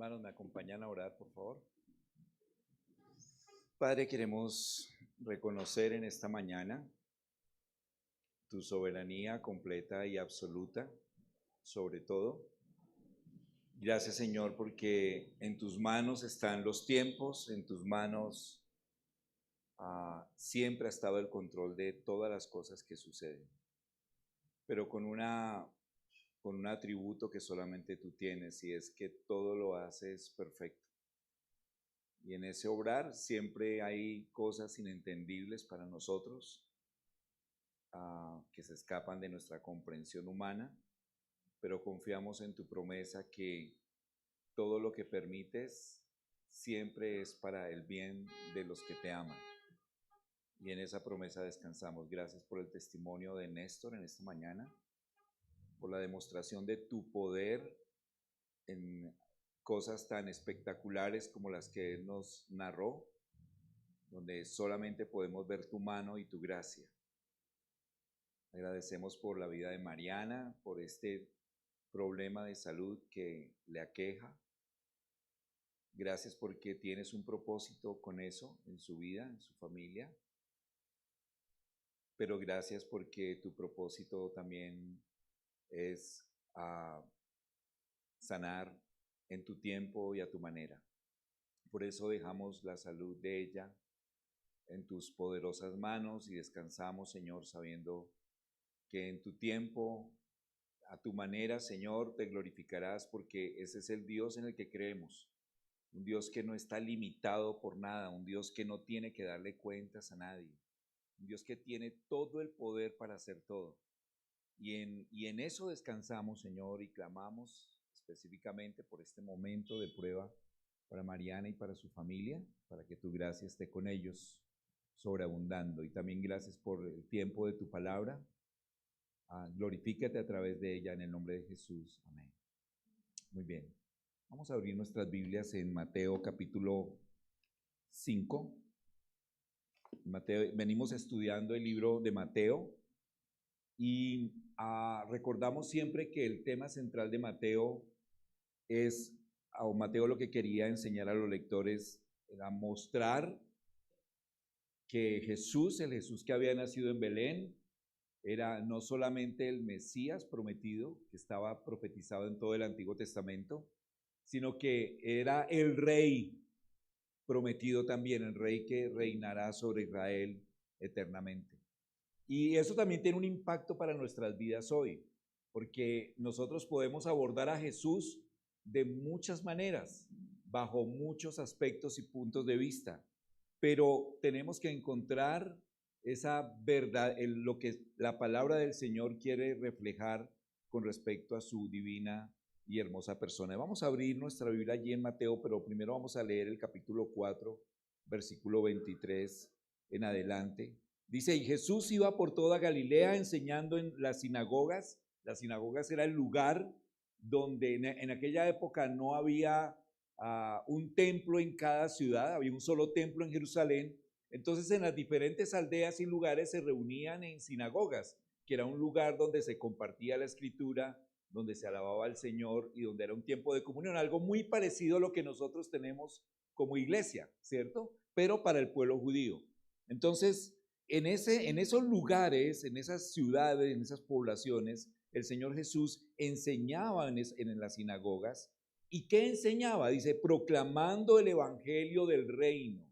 Hermanos, ¿me acompañan a orar, por favor? Padre, queremos reconocer en esta mañana tu soberanía completa y absoluta sobre todo. Gracias, Señor, porque en tus manos están los tiempos, en tus manos siempre ha estado el control de todas las cosas que suceden, pero con un atributo que solamente tú tienes, y es que todo lo haces perfecto. Y en ese obrar siempre hay cosas inentendibles para nosotros, que se escapan de nuestra comprensión humana, pero confiamos en tu promesa que todo lo que permites siempre es para el bien de los que te aman. Y en esa promesa descansamos. Gracias por el testimonio de Néstor en esta mañana, por la demostración de tu poder en cosas tan espectaculares como las que él nos narró, donde solamente podemos ver tu mano y tu gracia. Agradecemos por la vida de Mariana, por este problema de salud que le aqueja. Gracias porque tienes un propósito con eso en su vida, en su familia. Pero gracias porque tu propósito también es sanar en tu tiempo y a tu manera. Por eso dejamos la salud de ella en tus poderosas manos y descansamos, Señor, sabiendo que en tu tiempo, a tu manera, Señor, te glorificarás, porque ese es el Dios en el que creemos. Un Dios que no está limitado por nada, un Dios que no tiene que darle cuentas a nadie, un Dios que tiene todo el poder para hacer todo. Y en eso descansamos, Señor, y clamamos específicamente por este momento de prueba para Mariana y para su familia, para que tu gracia esté con ellos sobreabundando. Y también gracias por el tiempo de tu palabra. Glorifícate a través de ella en el nombre de Jesús. Amén. Muy bien. Vamos a abrir nuestras Biblias en Mateo capítulo 5. Venimos estudiando el libro de Mateo y recordamos siempre que el tema central de Mateo es, o Mateo lo que quería enseñar a los lectores era mostrar que Jesús, el Jesús que había nacido en Belén, era no solamente el Mesías prometido, que estaba profetizado en todo el Antiguo Testamento, sino que era el Rey prometido también, el Rey que reinará sobre Israel eternamente. Y eso también tiene un impacto para nuestras vidas hoy, porque nosotros podemos abordar a Jesús de muchas maneras, bajo muchos aspectos y puntos de vista, pero tenemos que encontrar esa verdad, lo que la palabra del Señor quiere reflejar con respecto a su divina y hermosa persona. Vamos a abrir nuestra Biblia allí en Mateo, pero primero vamos a leer el capítulo 4, versículo 23 en adelante. Dice, y Jesús iba por toda Galilea enseñando en las sinagogas. Las sinagogas era el lugar donde en aquella época no había un templo en cada ciudad, había un solo templo en Jerusalén. Entonces en las diferentes aldeas y lugares se reunían en sinagogas, que era un lugar donde se compartía la escritura, donde se alababa al Señor y donde era un tiempo de comunión, algo muy parecido a lo que nosotros tenemos como iglesia, ¿cierto? Pero para el pueblo judío. Entonces, en esos lugares, en esas ciudades, en esas poblaciones, el Señor Jesús enseñaba en las sinagogas. ¿Y qué enseñaba? Dice, proclamando el evangelio del reino.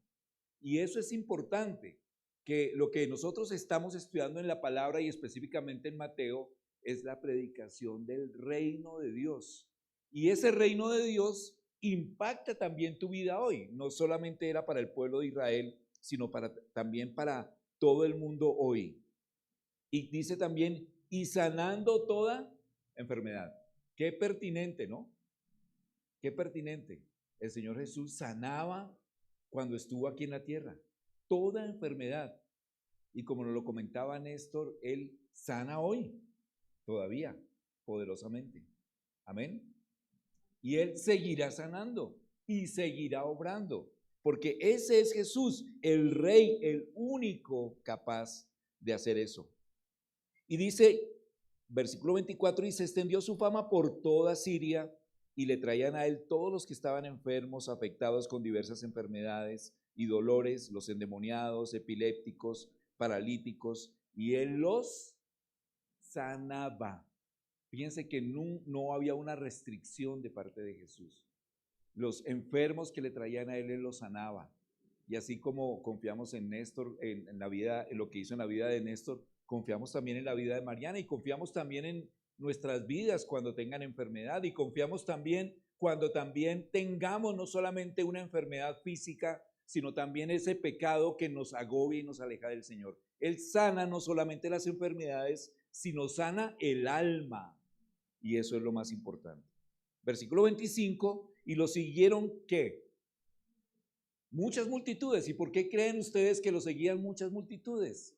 Y eso es importante, que lo que nosotros estamos estudiando en la palabra y específicamente en Mateo es la predicación del reino de Dios. Y ese reino de Dios impacta también tu vida hoy. No solamente era para el pueblo de Israel, sino también para todo el mundo hoy. Y dice también, y sanando toda enfermedad. Qué pertinente, ¿no? Qué pertinente. El Señor Jesús sanaba cuando estuvo aquí en la tierra toda enfermedad. Y como nos lo comentaba Néstor, Él sana hoy, todavía, poderosamente. Amén. Y Él seguirá sanando y seguirá obrando, porque ese es Jesús, el Rey, el único capaz de hacer eso. Y dice, versículo 24, y se extendió su fama por toda Siria y le traían a él todos los que estaban enfermos, afectados con diversas enfermedades y dolores, los endemoniados, epilépticos, paralíticos, y él los sanaba. Fíjense que no había una restricción de parte de Jesús. Los enfermos que le traían a él los sanaba. Y así como confiamos en Néstor, en la vida, en lo que hizo en la vida de Néstor, confiamos también en la vida de Mariana y confiamos también en nuestras vidas cuando tengan enfermedad y confiamos también cuando también tengamos no solamente una enfermedad física, sino también ese pecado que nos agobia y nos aleja del Señor. Él sana no solamente las enfermedades, sino sana el alma. Y eso es lo más importante. Versículo 25, y lo siguieron, ¿qué? Muchas multitudes. ¿Y por qué creen ustedes que lo seguían muchas multitudes?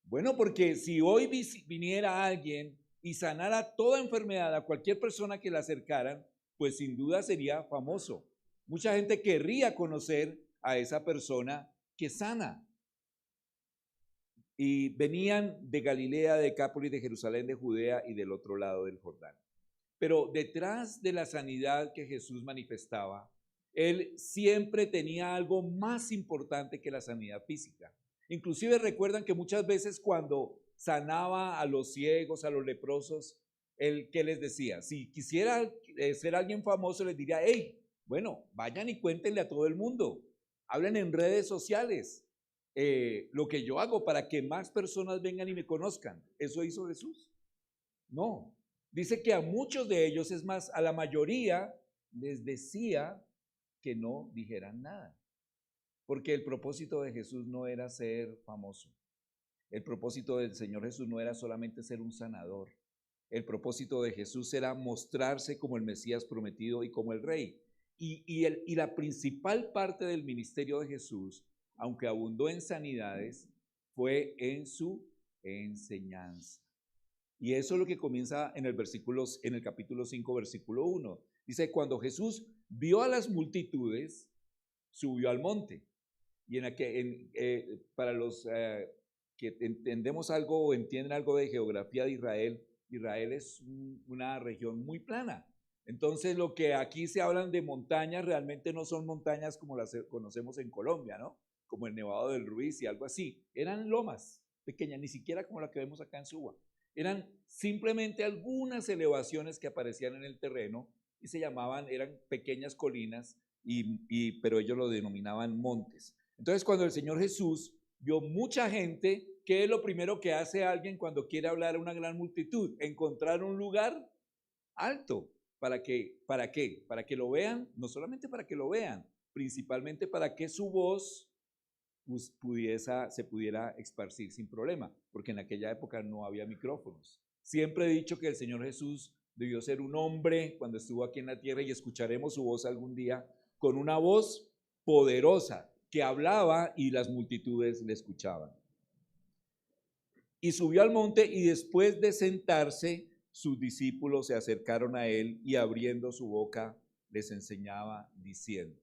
Bueno, porque si hoy viniera alguien y sanara toda enfermedad a cualquier persona que le acercaran, pues sin duda sería famoso. Mucha gente querría conocer a esa persona que sana. Y venían de Galilea, de Decápolis, de Jerusalén, de Judea y del otro lado del Jordán. Pero detrás de la sanidad que Jesús manifestaba, él siempre tenía algo más importante que la sanidad física. Inclusive recuerdan que muchas veces cuando sanaba a los ciegos, a los leprosos, él, ¿qué les decía? Si quisiera ser alguien famoso, les diría, hey, bueno, vayan y cuéntenle a todo el mundo, hablen en redes sociales, lo que yo hago para que más personas vengan y me conozcan. ¿Eso hizo Jesús? No. Dice que a muchos de ellos, es más, a la mayoría les decía que no dijeran nada. Porque el propósito de Jesús no era ser famoso. El propósito del Señor Jesús no era solamente ser un sanador. El propósito de Jesús era mostrarse como el Mesías prometido y como el Rey. Y la principal parte del ministerio de Jesús, aunque abundó en sanidades, fue en su enseñanza. Y eso es lo que comienza en el capítulo 5, versículo 1. Dice, cuando Jesús vio a las multitudes, subió al monte. Y para los que entendemos algo o entienden algo de geografía de Israel, Israel es una región muy plana. Entonces, lo que aquí se hablan de montañas, realmente no son montañas como las conocemos en Colombia, ¿no? Como el Nevado del Ruiz y algo así. Eran lomas pequeñas, ni siquiera como la que vemos acá en Suba. Eran simplemente algunas elevaciones que aparecían en el terreno y eran pequeñas colinas, pero ellos lo denominaban montes. Entonces, cuando el Señor Jesús vio mucha gente, ¿qué es lo primero que hace alguien cuando quiere hablar a una gran multitud? Encontrar un lugar alto. ¿Para qué? Para que lo vean, no solamente para que lo vean, principalmente para que su voz se pudiera esparcir sin problema, porque en aquella época no había micrófonos. Siempre he dicho que el Señor Jesús debió ser un hombre cuando estuvo aquí en la tierra y escucharemos su voz algún día con una voz poderosa que hablaba y las multitudes le escuchaban. Y subió al monte y después de sentarse, sus discípulos se acercaron a él y abriendo su boca les enseñaba diciendo.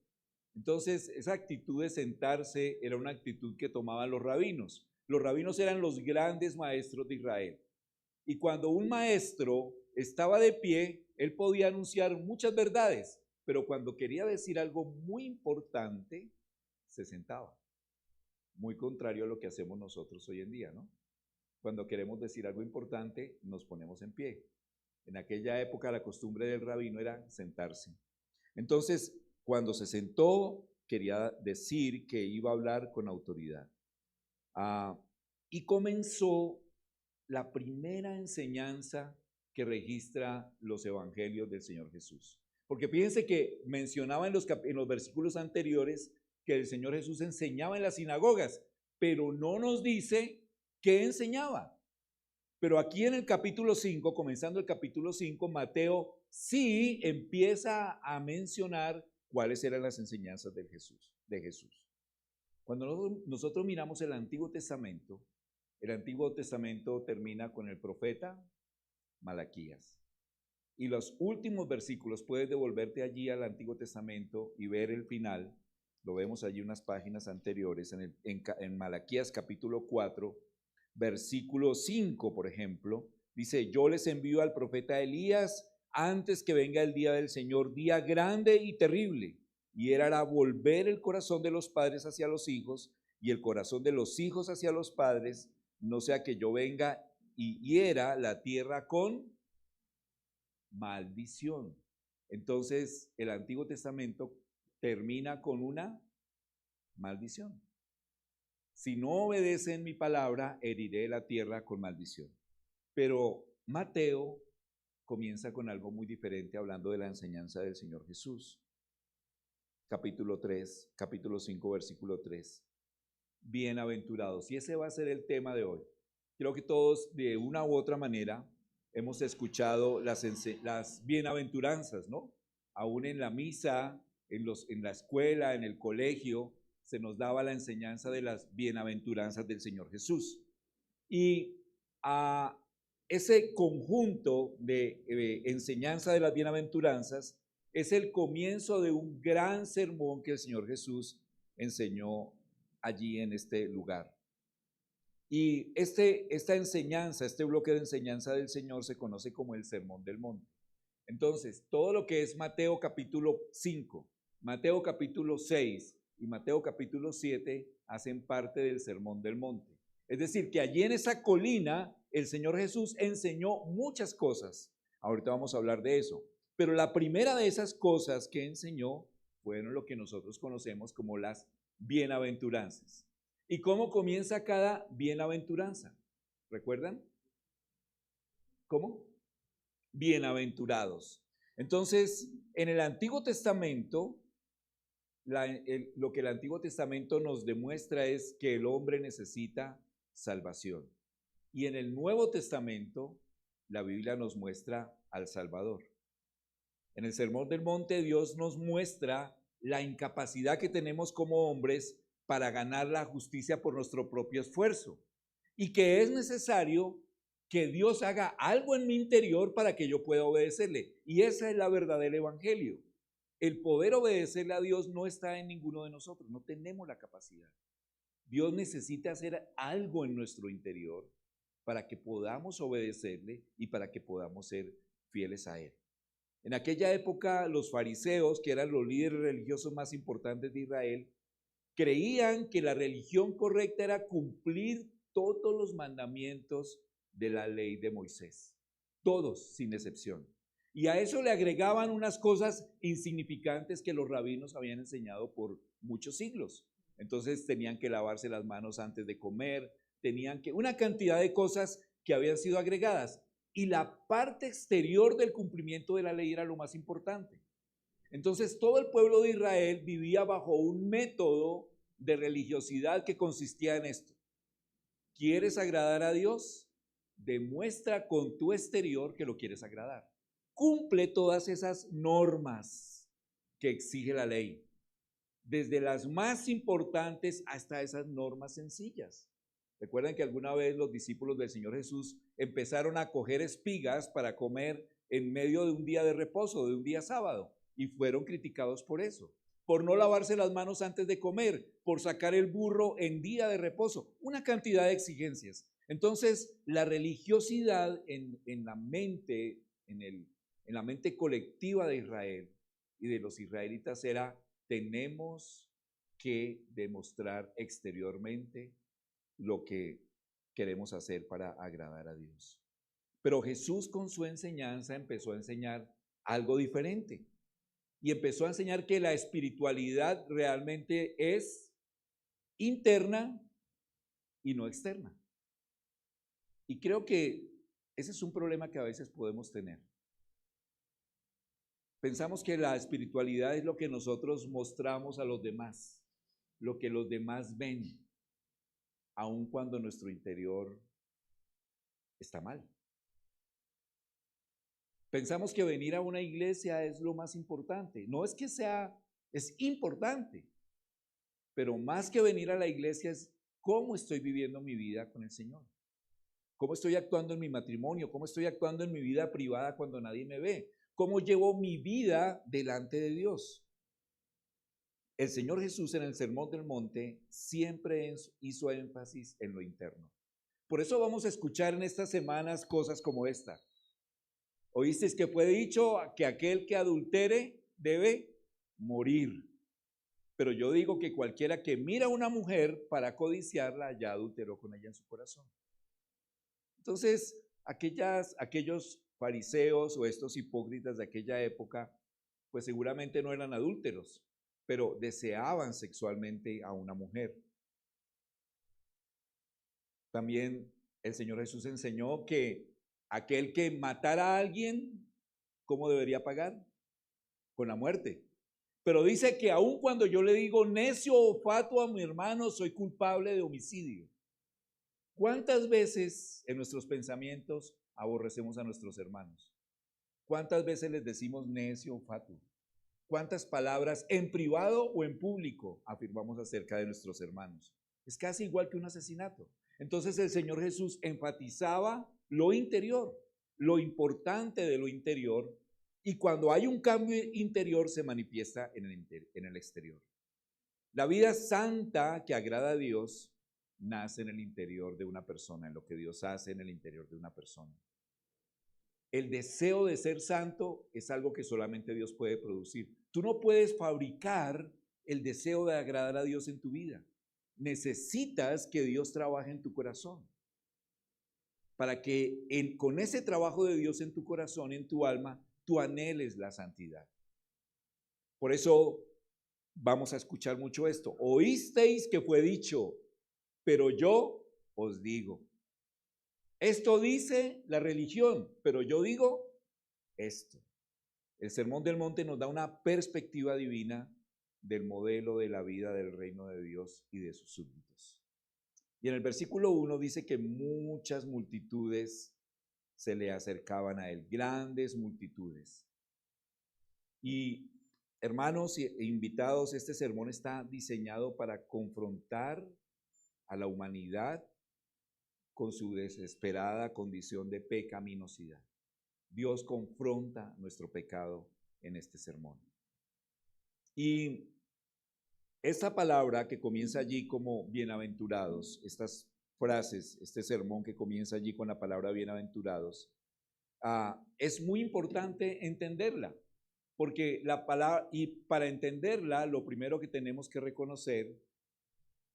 Entonces, esa actitud de sentarse era una actitud que tomaban los rabinos. Los rabinos eran los grandes maestros de Israel. Y cuando un maestro estaba de pie, él podía anunciar muchas verdades, pero cuando quería decir algo muy importante, se sentaba. Muy contrario a lo que hacemos nosotros hoy en día, ¿no? Cuando queremos decir algo importante, nos ponemos en pie. En aquella época la costumbre del rabino era sentarse. Entonces, cuando se sentó, quería decir que iba a hablar con autoridad. Y comenzó la primera enseñanza que registra los evangelios del Señor Jesús. Porque fíjense que mencionaba en los versículos anteriores que el Señor Jesús enseñaba en las sinagogas, pero no nos dice qué enseñaba. Pero aquí en el capítulo 5, comenzando el capítulo 5, Mateo sí empieza a mencionar cuáles eran las enseñanzas de Jesús. Cuando nosotros miramos el Antiguo Testamento termina con el profeta Malaquías. Y los últimos versículos, puedes devolverte allí al Antiguo Testamento y ver el final, lo vemos allí unas páginas anteriores, en Malaquías capítulo 4, versículo 5, por ejemplo, dice, yo les envío al profeta Elías antes que venga el día del Señor, día grande y terrible. Y era volver el corazón de los padres hacia los hijos y el corazón de los hijos hacia los padres, no sea que yo venga y hiera la tierra con maldición. Entonces, el Antiguo Testamento termina con una maldición. Si no obedecen mi palabra, heriré la tierra con maldición. Pero Mateo comienza con algo muy diferente, hablando de la enseñanza del Señor Jesús. Capítulo 5, versículo 3. Bienaventurados. Y ese va a ser el tema de hoy. Creo que todos, de una u otra manera, hemos escuchado las bienaventuranzas, ¿no? Aún en la misa, en la escuela, en el colegio, se nos daba la enseñanza de las bienaventuranzas del Señor Jesús. Y a ese conjunto de enseñanza de las bienaventuranzas es el comienzo de un gran sermón que el Señor Jesús enseñó allí en este lugar. Y esta enseñanza, este bloque de enseñanza del Señor se conoce como el Sermón del Monte. Entonces, todo lo que es Mateo capítulo 5, Mateo capítulo 6 y Mateo capítulo 7 hacen parte del Sermón del Monte. Es decir, que allí en esa colina el Señor Jesús enseñó muchas cosas. Ahorita vamos a hablar de eso. Pero la primera de esas cosas que enseñó fueron lo que nosotros conocemos como las bienaventuranzas. ¿Y cómo comienza cada bienaventuranza? ¿Recuerdan? ¿Cómo? Bienaventurados. Entonces, en el Antiguo Testamento, lo que el Antiguo Testamento nos demuestra es que el hombre necesita salvación. Y en el Nuevo Testamento, la Biblia nos muestra al Salvador. En el Sermón del Monte, Dios nos muestra la incapacidad que tenemos como hombres para ganar la justicia por nuestro propio esfuerzo y que es necesario que Dios haga algo en mi interior para que yo pueda obedecerle. Y esa es la verdad del evangelio. El poder obedecerle a Dios no está en ninguno de nosotros, no tenemos la capacidad. Dios necesita hacer algo en nuestro interior para que podamos obedecerle y para que podamos ser fieles a Él. En aquella época, los fariseos, que eran los líderes religiosos más importantes de Israel, creían que la religión correcta era cumplir todos los mandamientos de la ley de Moisés, todos sin excepción. Y a eso le agregaban unas cosas insignificantes que los rabinos habían enseñado por muchos siglos. Entonces tenían que lavarse las manos antes de comer, una cantidad de cosas que habían sido agregadas. Y la parte exterior del cumplimiento de la ley era lo más importante. Entonces todo el pueblo de Israel vivía bajo un método de religiosidad que consistía en esto. ¿Quieres agradar a Dios? Demuestra con tu exterior que lo quieres agradar. Cumple todas esas normas que exige la ley, desde las más importantes hasta esas normas sencillas. Recuerdan que alguna vez los discípulos del Señor Jesús empezaron a coger espigas para comer en medio de un día de reposo, de un día sábado, y fueron criticados por eso, por no lavarse las manos antes de comer, por sacar el burro en día de reposo, una cantidad de exigencias. Entonces, la religiosidad en la mente, en la mente colectiva de Israel y de los israelitas era: tenemos que demostrar exteriormente lo que queremos hacer para agradar a Dios. Pero Jesús, con su enseñanza, empezó a enseñar algo diferente y empezó a enseñar que la espiritualidad realmente es interna y no externa. Y creo que ese es un problema que a veces podemos tener. Pensamos que la espiritualidad es lo que nosotros mostramos a los demás, lo que los demás ven, aun cuando nuestro interior está mal. Pensamos que venir a una iglesia es lo más importante. No es que sea, es importante, pero más que venir a la iglesia es cómo estoy viviendo mi vida con el Señor. Cómo estoy actuando en mi matrimonio, cómo estoy actuando en mi vida privada cuando nadie me ve. Cómo llevo mi vida delante de Dios. El Señor Jesús en el Sermón del Monte siempre hizo énfasis en lo interno. Por eso vamos a escuchar en estas semanas cosas como esta. Oísteis que fue dicho que aquel que adultere debe morir. Pero yo digo que cualquiera que mira a una mujer para codiciarla ya adulteró con ella en su corazón. Entonces, aquellos fariseos o estos hipócritas de aquella época, pues seguramente no eran adúlteros, pero deseaban sexualmente a una mujer. También el Señor Jesús enseñó que aquel que matara a alguien, ¿cómo debería pagar? Con la muerte. Pero dice que aun cuando yo le digo necio o fatuo a mi hermano, soy culpable de homicidio. ¿Cuántas veces en nuestros pensamientos aborrecemos a nuestros hermanos? ¿Cuántas veces les decimos necio o fatuo? ¿Cuántas palabras en privado o en público afirmamos acerca de nuestros hermanos? Es casi igual que un asesinato. Entonces el Señor Jesús enfatizaba lo interior, lo importante de lo interior, y cuando hay un cambio interior se manifiesta en el exterior. La vida santa que agrada a Dios nace en el interior de una persona, en lo que Dios hace en el interior de una persona. El deseo de ser santo es algo que solamente Dios puede producir. Tú no puedes fabricar el deseo de agradar a Dios en tu vida. Necesitas que Dios trabaje en tu corazón, para que con ese trabajo de Dios en tu corazón, en tu alma, tú anheles la santidad. Por eso vamos a escuchar mucho esto. Oísteis que fue dicho, pero yo os digo. Esto dice la religión, pero yo digo esto. El Sermón del Monte nos da una perspectiva divina del modelo de la vida del reino de Dios y de sus súbditos. Y en el versículo 1 dice que muchas multitudes se le acercaban a él, grandes multitudes. Y hermanos e invitados, este sermón está diseñado para confrontar a la humanidad con su desesperada condición de pecaminosidad. Dios confronta nuestro pecado en este sermón. Y esta palabra que comienza allí como bienaventurados, estas frases, este sermón que comienza allí con la palabra bienaventurados, es muy importante entenderla, porque la palabra, y para entenderla, lo primero que tenemos que reconocer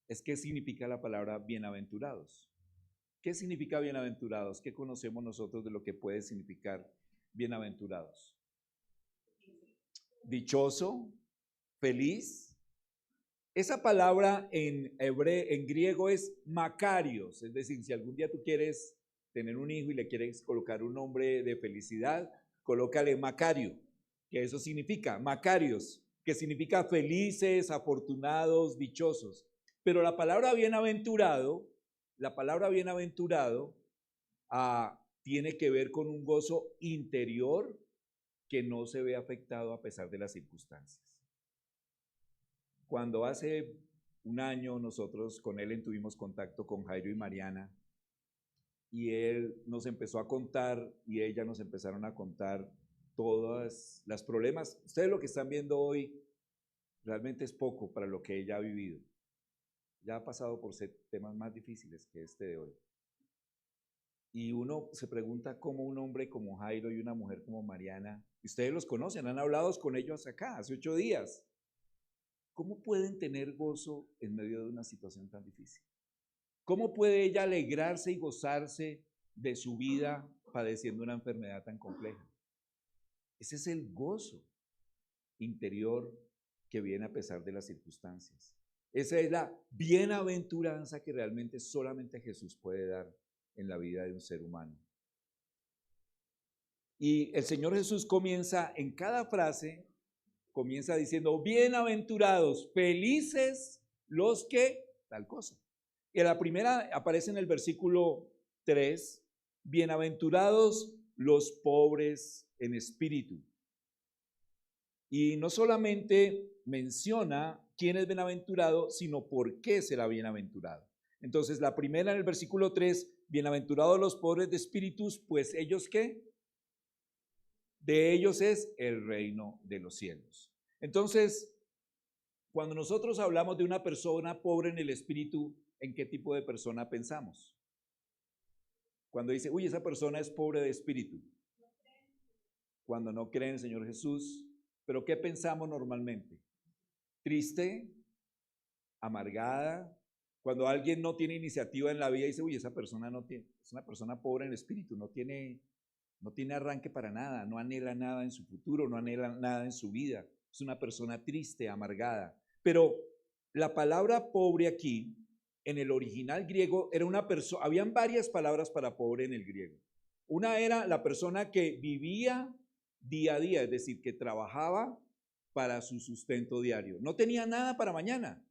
es qué significa la palabra bienaventurados. ¿Qué significa bienaventurados? ¿Qué conocemos nosotros de lo que puede significar bienaventurados? Dichoso, feliz. Esa palabra en griego es makarios, es decir, si algún día tú quieres tener un hijo y le quieres colocar un nombre de felicidad, colócale Macario, que eso significa, Macarios, que significa felices, afortunados, dichosos. Pero la palabra bienaventurado tiene que ver con un gozo interior que no se ve afectado a pesar de las circunstancias. Cuando hace un año nosotros con Ellen tuvimos contacto con Jairo y Mariana, y él nos empezó a contar y ella nos empezaron a contar todas las problemas. Ustedes lo que están viendo hoy realmente es poco para lo que ella ha vivido. Ya ha pasado por temas más difíciles que este de hoy. Y uno se pregunta cómo un hombre como Jairo y una mujer como Mariana, ustedes los conocen, han hablado con ellos acá hace 8 días. ¿Cómo pueden tener gozo en medio de una situación tan difícil? ¿Cómo puede ella alegrarse y gozarse de su vida padeciendo una enfermedad tan compleja? Ese es el gozo interior que viene a pesar de las circunstancias. Esa es la bienaventuranza que realmente solamente Jesús puede dar en la vida de un ser humano. Y el Señor Jesús comienza en cada frase, comienza diciendo, bienaventurados, felices los que, tal cosa. Y la primera aparece en el versículo 3, bienaventurados los pobres en espíritu. Y no solamente menciona quién es bienaventurado, sino por qué será bienaventurado. Entonces, la primera en el versículo 3, bienaventurados los pobres de espíritus, pues ellos ¿qué? De ellos es el reino de los cielos. Entonces, cuando nosotros hablamos de una persona pobre en el espíritu, ¿en qué tipo de persona pensamos? Cuando dice, uy, esa persona es pobre de espíritu. cuando no cree en el Señor Jesús. Pero ¿qué pensamos normalmente? Triste, amargada. Cuando alguien no tiene iniciativa en la vida, dice, uy, esa persona no tiene, es una persona pobre en el espíritu, no tiene arranque para nada, no anhela nada en su futuro, no anhela nada en su vida. Es una persona triste, amargada. Pero la palabra pobre aquí, en el original griego, era una persona, habían varias palabras para pobre en el griego. Una era la persona que vivía día a día, es decir, que trabajaba para su sustento diario. No tenía nada para mañana.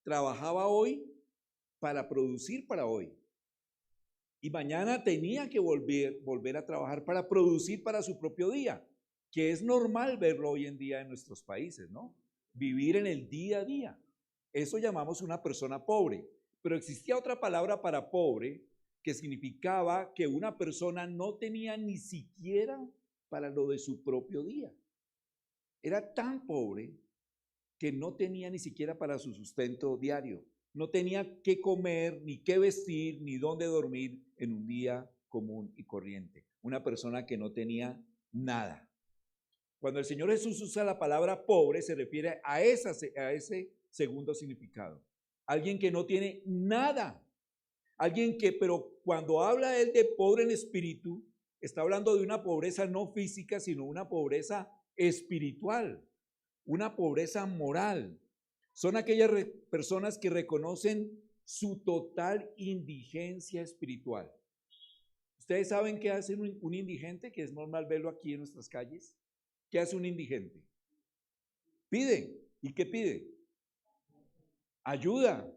Trabajaba hoy para producir para hoy. Y mañana tenía que volver a trabajar para producir para su propio día, que es normal verlo hoy en día en nuestros países, ¿no? Vivir en el día a día. Eso llamamos una persona pobre. Pero existía otra palabra para pobre que significaba que una persona no tenía ni siquiera para lo de su propio día. Era tan pobre que no tenía ni siquiera para su sustento diario. No tenía qué comer, ni qué vestir, ni dónde dormir en un día común y corriente. Una persona que no tenía nada. Cuando el Señor Jesús usa la palabra pobre, se refiere a ese segundo significado. Alguien que no tiene nada. Alguien que, pero cuando habla él de pobre en espíritu, está hablando de una pobreza no física, sino una pobreza espiritual, una pobreza moral. Son aquellas personas que reconocen su total indigencia espiritual. ¿Ustedes saben qué hace un indigente? Que es normal verlo aquí en nuestras calles. ¿Qué hace un indigente? Pide. ¿Y qué pide? Ayuda,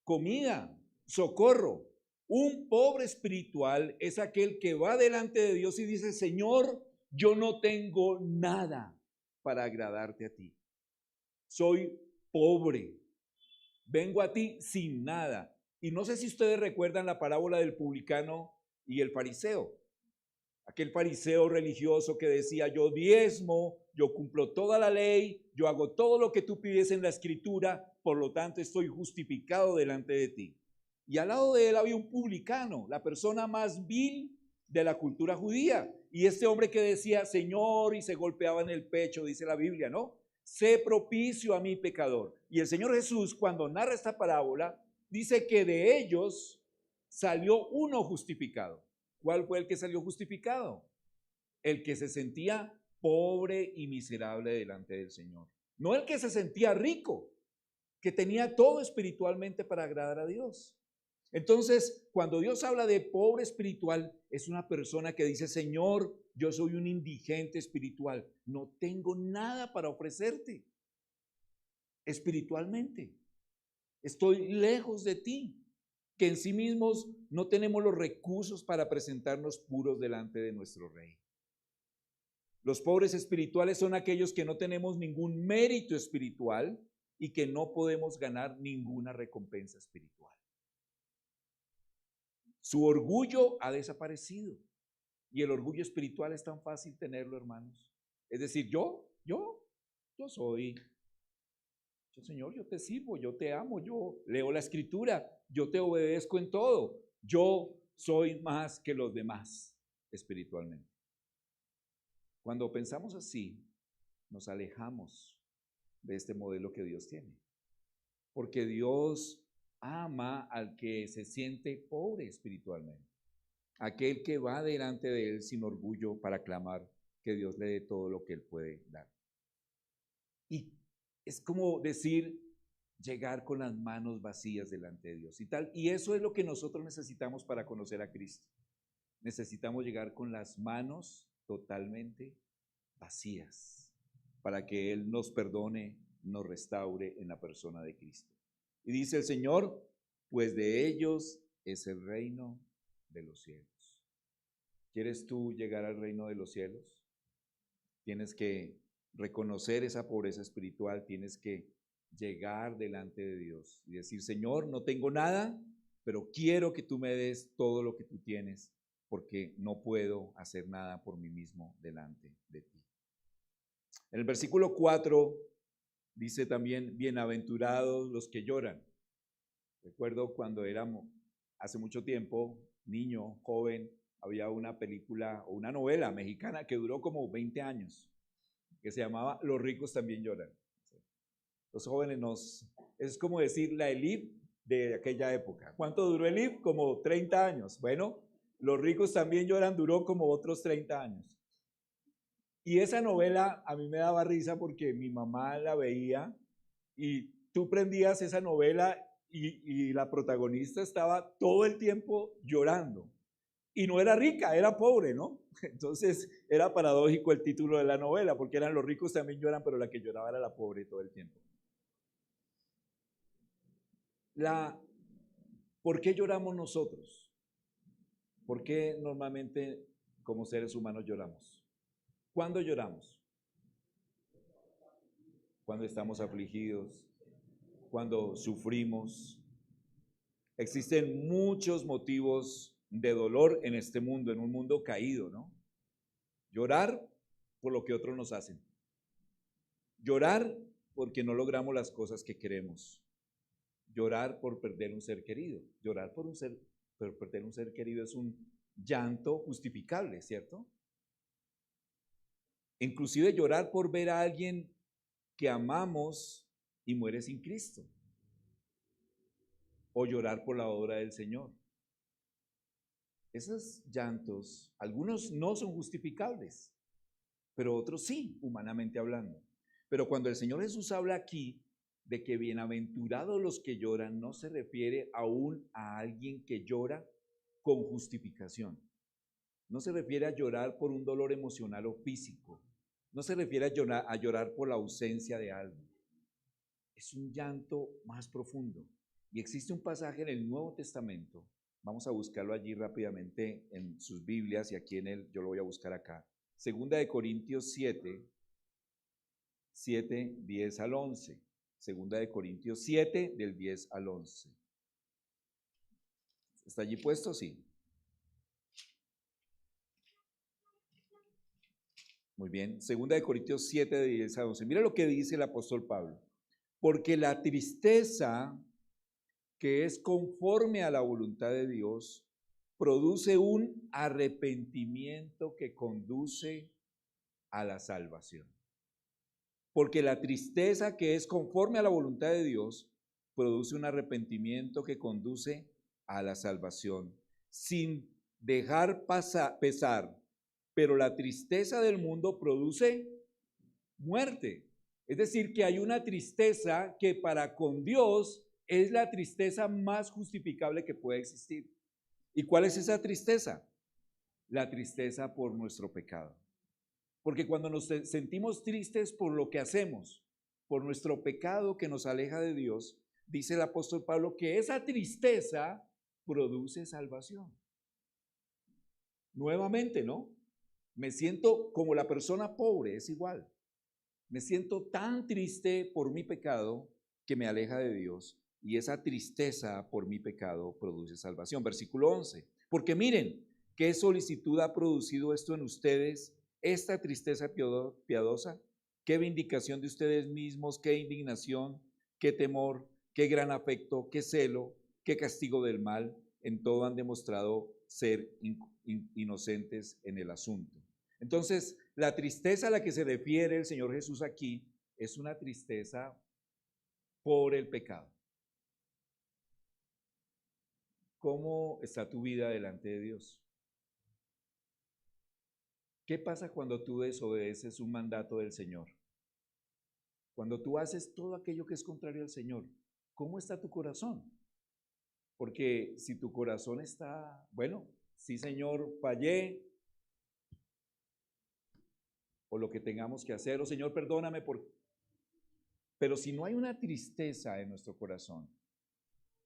comida, socorro. Un pobre espiritual es aquel que va delante de Dios y dice, Señor, yo no tengo nada para agradarte a ti. Soy pobre. Vengo a ti sin nada. Y no sé si ustedes recuerdan la parábola del publicano y el fariseo. Aquel fariseo religioso que decía, yo diezmo, yo cumplo toda la ley, yo hago todo lo que tú pides en la escritura, por lo tanto estoy justificado delante de ti. Y al lado de él había un publicano, la persona más vil de la cultura judía. Y este hombre que decía, Señor, y se golpeaba en el pecho, dice la Biblia, ¿no? Sé propicio a mi pecador. Y el Señor Jesús, cuando narra esta parábola, dice que de ellos salió uno justificado. ¿Cuál fue el que salió justificado? El que se sentía pobre y miserable delante del Señor. No el que se sentía rico, que tenía todo espiritualmente para agradar a Dios. Entonces, cuando Dios habla de pobre espiritual, es una persona que dice, Señor, yo soy un indigente espiritual, no tengo nada para ofrecerte espiritualmente. Estoy lejos de ti, que en sí mismos no tenemos los recursos para presentarnos puros delante de nuestro Rey. Los pobres espirituales son aquellos que no tenemos ningún mérito espiritual y que no podemos ganar ninguna recompensa espiritual. Su orgullo ha desaparecido y el orgullo espiritual es tan fácil tenerlo, hermanos. Es decir, yo soy, Señor, yo te sirvo, yo te amo, yo leo la escritura, yo te obedezco en todo, yo soy más que los demás espiritualmente. Cuando pensamos así, nos alejamos de este modelo que Dios tiene, porque Dios ama al que se siente pobre espiritualmente, aquel que va delante de él sin orgullo para clamar que Dios le dé todo lo que él puede dar. Y es como decir, llegar con las manos vacías delante de Dios y tal. Y eso es lo que nosotros necesitamos para conocer a Cristo. Necesitamos llegar con las manos totalmente vacías para que Él nos perdone, nos restaure en la persona de Cristo. Y dice el Señor, pues de ellos es el reino de los cielos. ¿Quieres tú llegar al reino de los cielos? Tienes que reconocer esa pobreza espiritual, tienes que llegar delante de Dios y decir, Señor, no tengo nada, pero quiero que tú me des todo lo que tú tienes, porque no puedo hacer nada por mí mismo delante de ti. En el versículo 4 dice también, bienaventurados los que lloran. Recuerdo cuando éramos, hace mucho tiempo, niño, joven, había una película o una novela mexicana que duró como 20 años, que se llamaba Los ricos también lloran. Los jóvenes es como decir la élite de aquella época. ¿Cuánto duró el élite? Como 30 años. Bueno, Los ricos también lloran duró como otros 30 años. Y esa novela a mí me daba risa porque mi mamá la veía y tú prendías esa novela y la protagonista estaba todo el tiempo llorando. Y no era rica, era pobre, ¿no? Entonces era paradójico el título de la novela, porque eran los ricos también lloran, pero la que lloraba era la pobre todo el tiempo. ¿Por qué lloramos nosotros? ¿Por qué normalmente como seres humanos lloramos? ¿Cuándo lloramos? Cuando estamos afligidos, cuando sufrimos. Existen muchos motivos de dolor en este mundo, en un mundo caído, ¿no? Llorar por lo que otros nos hacen. Llorar porque no logramos las cosas que queremos. Llorar por perder un ser querido. Llorar por perder un ser querido es un llanto justificable, ¿cierto? Inclusive llorar por ver a alguien que amamos y muere sin Cristo. O llorar por la obra del Señor. Esos llantos, algunos no son justificables, pero otros sí, humanamente hablando. Pero cuando el Señor Jesús habla aquí de que bienaventurados los que lloran, no se refiere aún a alguien que llora con justificación. No se refiere a llorar por un dolor emocional o físico. No se refiere a llorar por la ausencia de algo. Es un llanto más profundo. Y existe un pasaje en el Nuevo Testamento. Vamos a buscarlo allí rápidamente en sus Biblias y aquí yo lo voy a buscar acá. Segunda de Corintios 7, 10 al 11. Segunda de Corintios 7, del 10 al 11. ¿Está allí puesto? Sí. Muy bien. Segunda de Corintios 7, de 10 al 11. Mira lo que dice el apóstol Pablo. Porque la tristeza que es conforme a la voluntad de Dios produce un arrepentimiento que conduce a la salvación. Porque la tristeza que es conforme a la voluntad de Dios produce un arrepentimiento que conduce a la salvación, sin dejar pesar. Pero la tristeza del mundo produce muerte. Es decir, que hay una tristeza que para con Dios es la tristeza más justificable que puede existir. ¿Y cuál es esa tristeza? La tristeza por nuestro pecado. Porque cuando nos sentimos tristes por lo que hacemos, por nuestro pecado que nos aleja de Dios, dice el apóstol Pablo que esa tristeza produce salvación. Nuevamente, ¿no? Me siento como la persona pobre, es igual. Me siento tan triste por mi pecado que me aleja de Dios, y esa tristeza por mi pecado produce salvación. Versículo 11. Porque miren, ¿qué solicitud ha producido esto en ustedes? Esta tristeza piadosa, qué vindicación de ustedes mismos, qué indignación, qué temor, qué gran afecto, qué celo, qué castigo del mal. En todo han demostrado ser inocentes en el asunto. Entonces, la tristeza a la que se refiere el Señor Jesús aquí es una tristeza por el pecado. ¿Cómo está tu vida delante de Dios? ¿Qué pasa cuando tú desobedeces un mandato del Señor? Cuando tú haces todo aquello que es contrario al Señor, ¿cómo está tu corazón? Porque si tu corazón está, bueno, sí Señor, fallé, o lo que tengamos que hacer, o Señor, perdóname Pero si no hay una tristeza en nuestro corazón,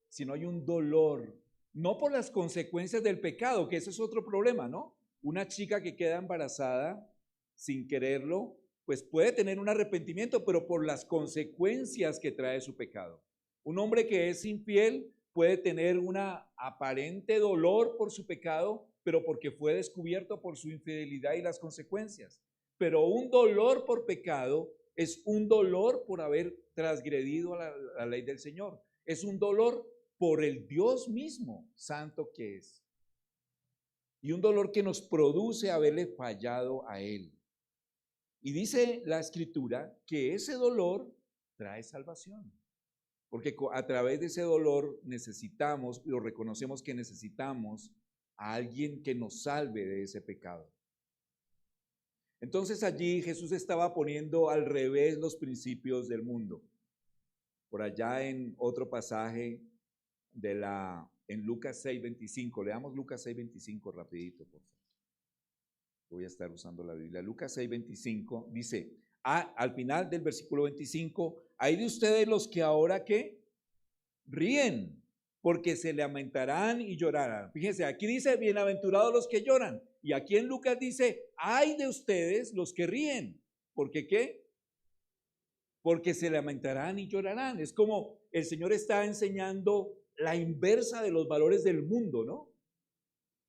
si no hay un dolor, no por las consecuencias del pecado, que ese es otro problema, ¿no? Una chica que queda embarazada sin quererlo, pues puede tener un arrepentimiento, pero por las consecuencias que trae su pecado. Un hombre que es infiel puede tener una aparente dolor por su pecado, pero porque fue descubierto por su infidelidad y las consecuencias. Pero un dolor por pecado es un dolor por haber transgredido la ley del Señor. Es un dolor por el Dios mismo, santo que es. y un dolor que nos produce haberle fallado a Él. Y dice la Escritura que ese dolor trae salvación, porque a través de ese dolor necesitamos, lo reconocemos que necesitamos a alguien que nos salve de ese pecado. Entonces allí Jesús estaba poniendo al revés los principios del mundo. Por allá en otro pasaje en Lucas 6:25, leamos Lucas 6:25 rapidito, por favor. Voy a estar usando la Biblia. Lucas 6:25 dice, al final del versículo 25, hay de ustedes los que ahora ¿qué? Ríen, porque se lamentarán y llorarán. Fíjense, aquí dice, bienaventurados los que lloran. Y aquí en Lucas dice, hay de ustedes los que ríen. ¿Por qué qué? Porque se lamentarán y llorarán. Es como el Señor está enseñando la inversa de los valores del mundo, ¿no?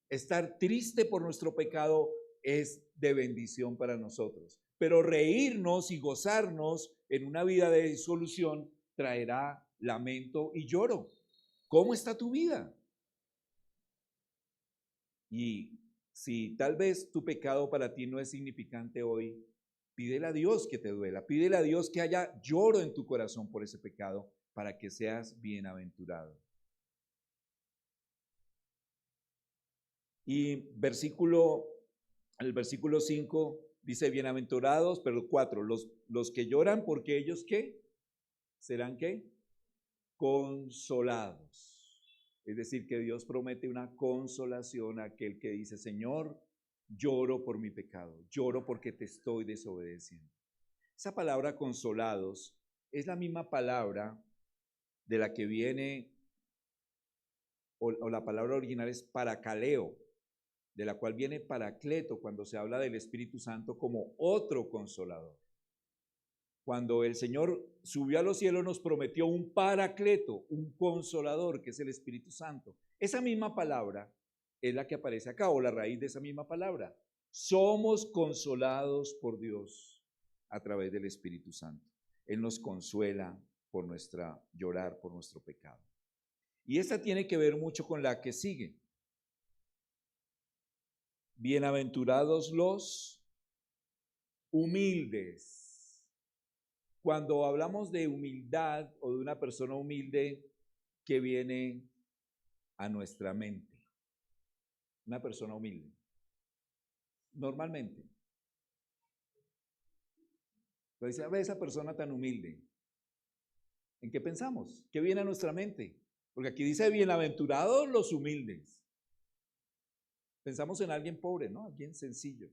Estar triste por nuestro pecado es de bendición para nosotros. Pero reírnos y gozarnos en una vida de disolución traerá lamento y lloro. ¿Cómo está tu vida? Y si tal vez tu pecado para ti no es significante hoy, pídele a Dios que te duela, pídele a Dios que haya lloro en tu corazón por ese pecado para que seas bienaventurado. Y el versículo 5 dice, bienaventurados, pero el 4, los que lloran porque ellos ¿qué? ¿Serán qué? Consolados. Es decir, que Dios promete una consolación a aquel que dice, Señor, lloro por mi pecado, lloro porque te estoy desobedeciendo. Esa palabra consolados es la misma palabra de la que viene, o la palabra original es parakaleo, de la cual viene paracleto cuando se habla del Espíritu Santo como otro consolador. Cuando el Señor subió a los cielos nos prometió un paracleto, un consolador, que es el Espíritu Santo. Esa misma palabra es la que aparece acá, o la raíz de esa misma palabra. Somos consolados por Dios a través del Espíritu Santo. Él nos consuela por llorar por nuestro pecado. Y esta tiene que ver mucho con la que sigue. Bienaventurados los humildes. Cuando hablamos de humildad o de una persona humilde, ¿qué viene a nuestra mente? Una persona humilde. Normalmente. Entonces, a ver esa persona tan humilde. ¿En qué pensamos? ¿Qué viene a nuestra mente? Porque aquí dice bienaventurados los humildes. Pensamos en alguien pobre, ¿no? Alguien sencillo.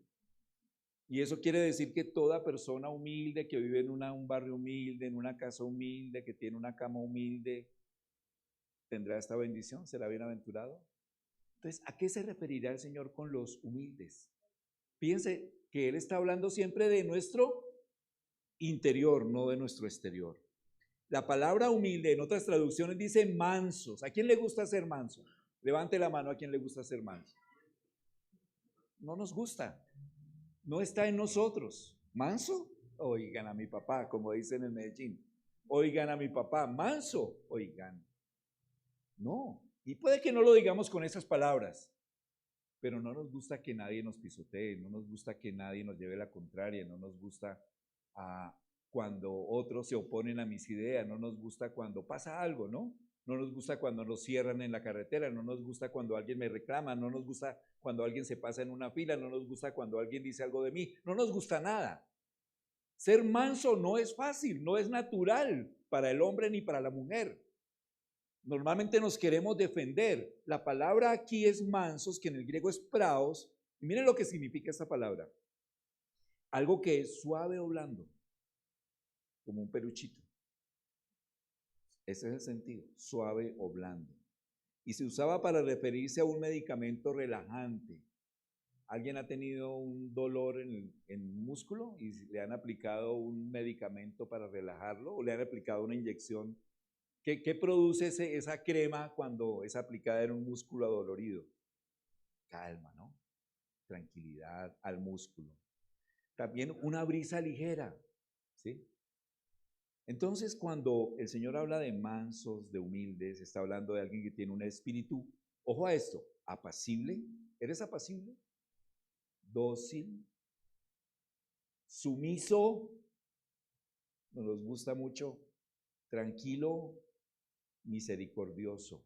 Y eso quiere decir que toda persona humilde que vive en un barrio humilde, en una casa humilde, que tiene una cama humilde, tendrá esta bendición, será bienaventurado. Entonces, ¿a qué se referirá el Señor con los humildes? Fíjense que Él está hablando siempre de nuestro interior, no de nuestro exterior. La palabra humilde en otras traducciones dice mansos. ¿A quién le gusta ser manso? Levante la mano a quien le gusta ser manso. No nos gusta. No está en nosotros. ¿Manso? Oigan a mi papá, como dicen en Medellín. Oigan a mi papá, manso. Oigan. No. Y puede que no lo digamos con esas palabras, pero no nos gusta que nadie nos pisotee, no nos gusta que nadie nos lleve la contraria, no nos gusta cuando otros se oponen a mis ideas, no nos gusta cuando pasa algo, ¿no? No nos gusta cuando nos cierran en la carretera, no nos gusta cuando alguien me reclama, no nos gusta cuando alguien se pasa en una fila, no nos gusta cuando alguien dice algo de mí, no nos gusta nada. Ser manso no es fácil, no es natural para el hombre ni para la mujer. Normalmente nos queremos defender. La palabra aquí es mansos, que en el griego es praos, y miren lo que significa esta palabra. Algo que es suave o blando, como un peluchito. Ese es el sentido, suave o blando. Y se usaba para referirse a un medicamento relajante. ¿Alguien ha tenido un dolor en un músculo y le han aplicado un medicamento para relajarlo o le han aplicado una inyección? ¿Qué produce esa crema cuando es aplicada en un músculo adolorido? Calma, ¿no? Tranquilidad al músculo. También una brisa ligera, ¿sí? Entonces, cuando el Señor habla de mansos, de humildes, está hablando de alguien que tiene un espíritu, ojo a esto, apacible, ¿Eres apacible? ¿Dócil? ¿Sumiso? Nos gusta mucho. ¿Tranquilo? ¿Misericordioso?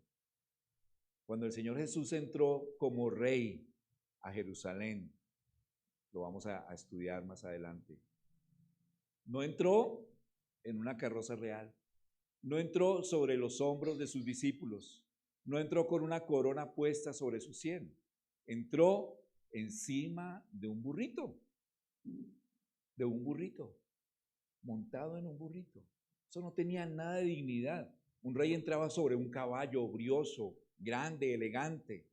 Cuando el Señor Jesús entró como rey a Jerusalén, lo vamos a estudiar más adelante, no entró en una carroza real, no entró sobre los hombros de sus discípulos, no entró con una corona puesta sobre su sien, entró encima de un burrito, montado en un burrito. Eso no tenía nada de dignidad. Un rey entraba sobre un caballo brioso, grande, elegante.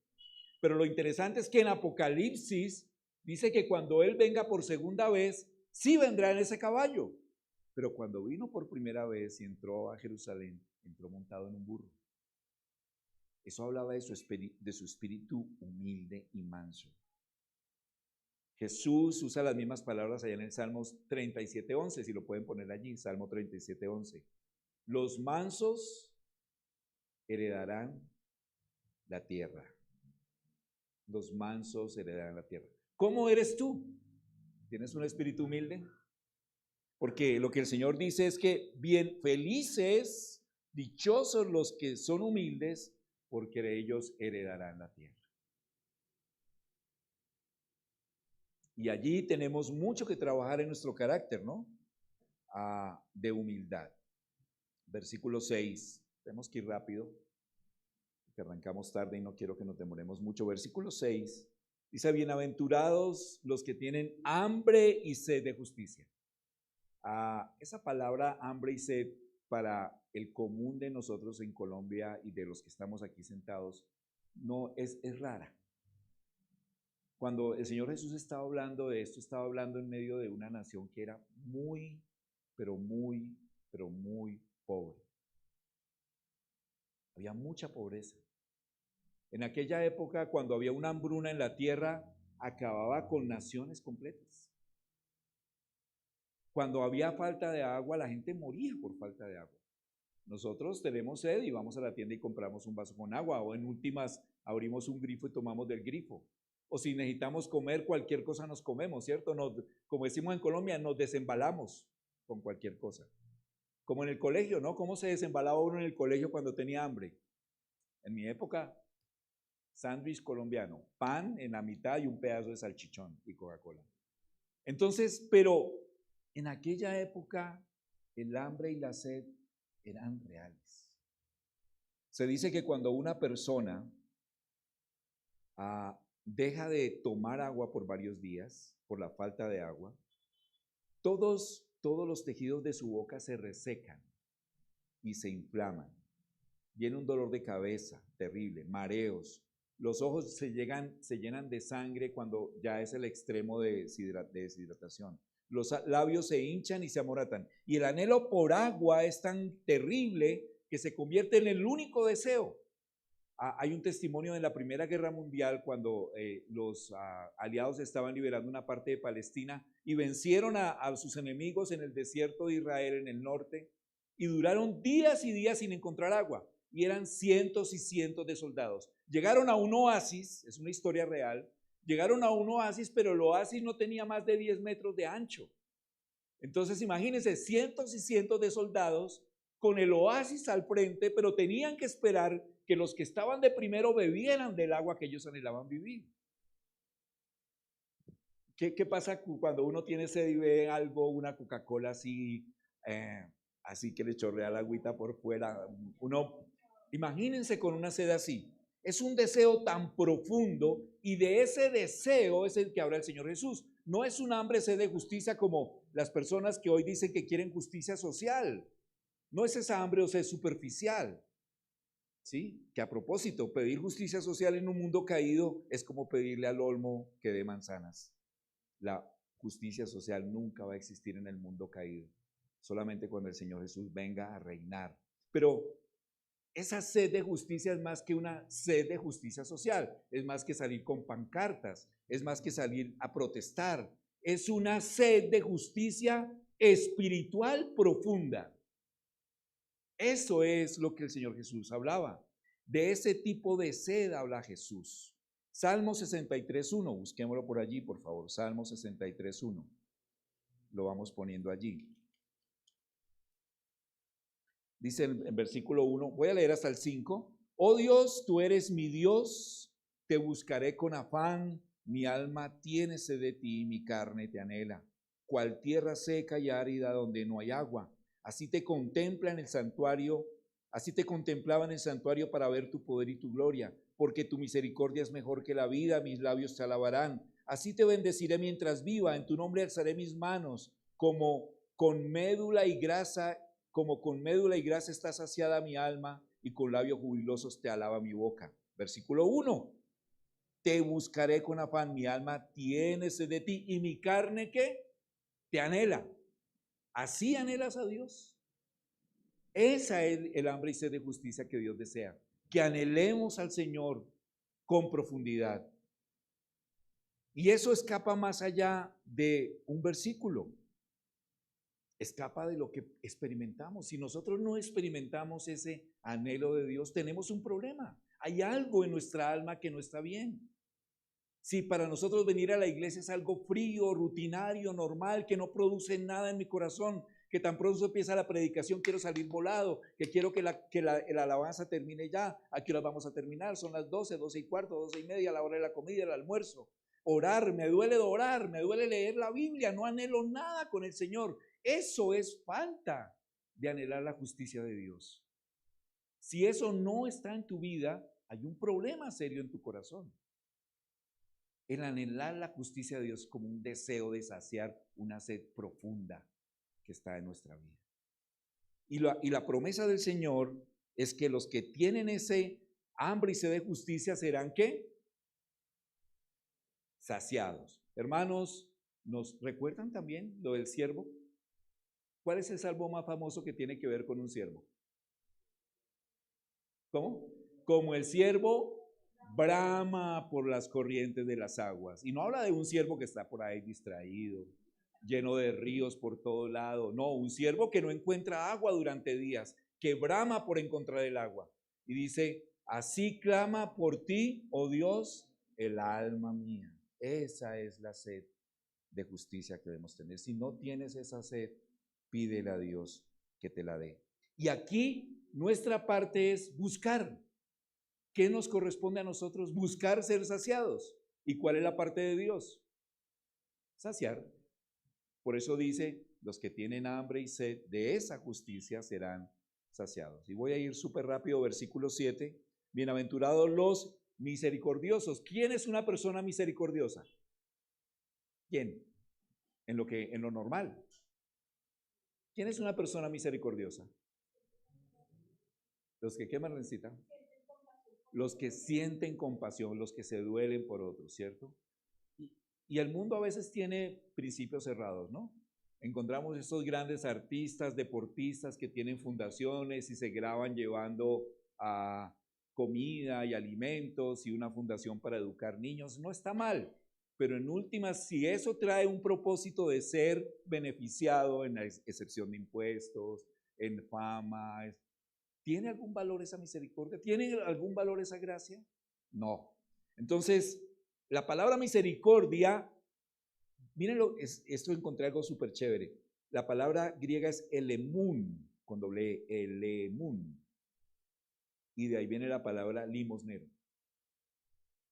Pero lo interesante es que en Apocalipsis dice que cuando Él venga por segunda vez, sí vendrá en ese caballo. Pero cuando vino por primera vez y entró a Jerusalén, entró montado en un burro. Eso hablaba de su espíritu humilde y manso. Jesús usa las mismas palabras allá en el Salmos 37:11, si lo pueden poner allí, Salmo 37:11. Los mansos heredarán la tierra. Los mansos heredarán la tierra. ¿Cómo eres tú? ¿Tienes un espíritu humilde? Porque lo que el Señor dice es que bien felices, dichosos los que son humildes, porque ellos heredarán la tierra. Y allí tenemos mucho que trabajar en nuestro carácter, ¿no? De humildad. Versículo 6. Tenemos que ir rápido, porque arrancamos tarde y no quiero que nos demoremos mucho. Versículo 6. Dice, bienaventurados los que tienen hambre y sed de justicia. Esa palabra hambre y sed para el común de nosotros en Colombia y de los que estamos aquí sentados, no es rara. Cuando el Señor Jesús estaba hablando de esto, estaba hablando en medio de una nación que era muy, pero muy, pero muy pobre. Había mucha pobreza. En aquella época, cuando había una hambruna en la tierra, acababa con naciones completas. Cuando había falta de agua, la gente moría por falta de agua. Nosotros tenemos sed y vamos a la tienda y compramos un vaso con agua, o en últimas abrimos un grifo y tomamos del grifo. O si necesitamos comer, cualquier cosa nos comemos, ¿cierto? Como decimos en Colombia, nos desembalamos con cualquier cosa. Como en el colegio, ¿no? ¿Cómo se desembalaba uno en el colegio cuando tenía hambre? En mi época, sándwich colombiano, pan en la mitad y un pedazo de salchichón y Coca-Cola. Entonces, pero en aquella época, el hambre y la sed eran reales. Se dice que cuando una persona deja de tomar agua por varios días, por la falta de agua, todos los tejidos de su boca se resecan y se inflaman. Viene un dolor de cabeza terrible, mareos. Los ojos se llenan de sangre cuando ya es el extremo de deshidratación. Los labios se hinchan y se amoratan. Y el anhelo por agua es tan terrible que se convierte en el único deseo. Hay un testimonio de la Primera Guerra Mundial cuando los aliados estaban liberando una parte de Palestina y vencieron a sus enemigos en el desierto de Israel, en el norte, y duraron días y días sin encontrar agua. Y eran cientos y cientos de soldados. Llegaron a un oasis, es una historia real, llegaron a un oasis, pero el oasis no tenía más de 10 metros de ancho. Entonces imagínense, cientos y cientos de soldados con el oasis al frente, pero tenían que esperar que los que estaban de primero bebieran del agua que ellos anhelaban vivir. ¿Qué pasa cuando uno tiene sed y ve algo, una Coca-Cola así, así que le chorrea la agüita por fuera? Imagínense con una sed así. Es un deseo tan profundo y de ese deseo es el que habla el Señor Jesús. No es un hambre, sed de justicia como las personas que hoy dicen que quieren justicia social. No es esa hambre o sed superficial. ¿Sí? Que a propósito, pedir justicia social en un mundo caído es como pedirle al olmo que dé manzanas. La justicia social nunca va a existir en el mundo caído, solamente cuando el Señor Jesús venga a reinar. Pero esa sed de justicia es más que una sed de justicia social, es más que salir con pancartas, es más que salir a protestar, es una sed de justicia espiritual profunda. Eso es lo que el Señor Jesús hablaba. De ese tipo de sed habla Jesús. Salmo 63:1, busquémoslo por allí, por favor. Salmo 63:1. Lo vamos poniendo allí. Dice en versículo 1, voy a leer hasta el 5. Oh Dios, tú eres mi Dios, te buscaré con afán, mi alma tiene sed de ti, mi carne te anhela, cual tierra seca y árida donde no hay agua. Así te contempla en el santuario, así te contemplaba en el santuario para ver tu poder y tu gloria, porque tu misericordia es mejor que la vida, mis labios te alabarán. Así te bendeciré mientras viva, en tu nombre alzaré mis manos, con médula y grasa está saciada mi alma, y con labios jubilosos te alaba mi boca. Versículo 1. Te buscaré con afán, mi alma tiene sed de ti, y mi carne, ¿qué? Te anhela. ¿Así anhelas a Dios? Esa es el hambre y sed de justicia que Dios desea. Que anhelemos al Señor con profundidad. Y eso escapa más allá de un versículo. Escapa de lo que experimentamos. Si nosotros no experimentamos ese anhelo de Dios, tenemos un problema. Hay algo en nuestra alma que no está bien. Si para nosotros venir a la iglesia es algo frío, rutinario, normal, que no produce nada en mi corazón, que tan pronto empieza la predicación quiero salir volado, que quiero que la alabanza termine ya. ¿A qué hora vamos a terminar? Son las 12, 12:15, 12:30, la hora de la comida, el almuerzo. Orar, me duele orar, me duele leer la Biblia, no anhelo nada con el Señor. Eso es falta de anhelar la justicia de Dios. Si eso no está en tu vida, hay un problema serio en tu corazón. El anhelar la justicia de Dios como un deseo de saciar una sed profunda que está en nuestra vida. Y la promesa del Señor es que los que tienen ese hambre y sed de justicia serán ¿qué? Saciados. Hermanos, ¿nos recuerdan también lo del siervo? ¿Cuál es el salmo más famoso que tiene que ver con un siervo? ¿Cómo? Como el siervo brama por las corrientes de las aguas. Y no habla de un siervo que está por ahí distraído, lleno de ríos por todo lado. No, un siervo que no encuentra agua durante días, que brama por encontrar el agua. Y dice, así clama por ti, oh Dios, el alma mía. Esa es la sed de justicia que debemos tener. Si no tienes esa sed, pídele a Dios que te la dé. Y aquí nuestra parte es buscar. ¿Qué nos corresponde a nosotros? Buscar ser saciados. ¿Y cuál es la parte de Dios? Saciar. Por eso dice, los que tienen hambre y sed de esa justicia serán saciados. Y voy a ir súper rápido, versículo 7. Bienaventurados los misericordiosos. ¿Quién es una persona misericordiosa? ¿Quién? En lo normal. ¿Quién es una persona misericordiosa? Los que, ¿qué más necesitan? Los que sienten compasión, los que se duelen por otros, ¿cierto? Y el mundo a veces tiene principios cerrados, ¿no? Encontramos estos grandes artistas, deportistas que tienen fundaciones y se graban llevando a comida y alimentos y una fundación para educar niños. No está mal, pero en últimas, si eso trae un propósito de ser beneficiado en la excepción de impuestos, en fama, ¿tiene algún valor esa misericordia? ¿Tiene algún valor esa gracia? No. Entonces, la palabra misericordia, mírenlo, esto encontré algo súper chévere. La palabra griega es elemun, con doble E, elemun. Y de ahí viene la palabra limosnero.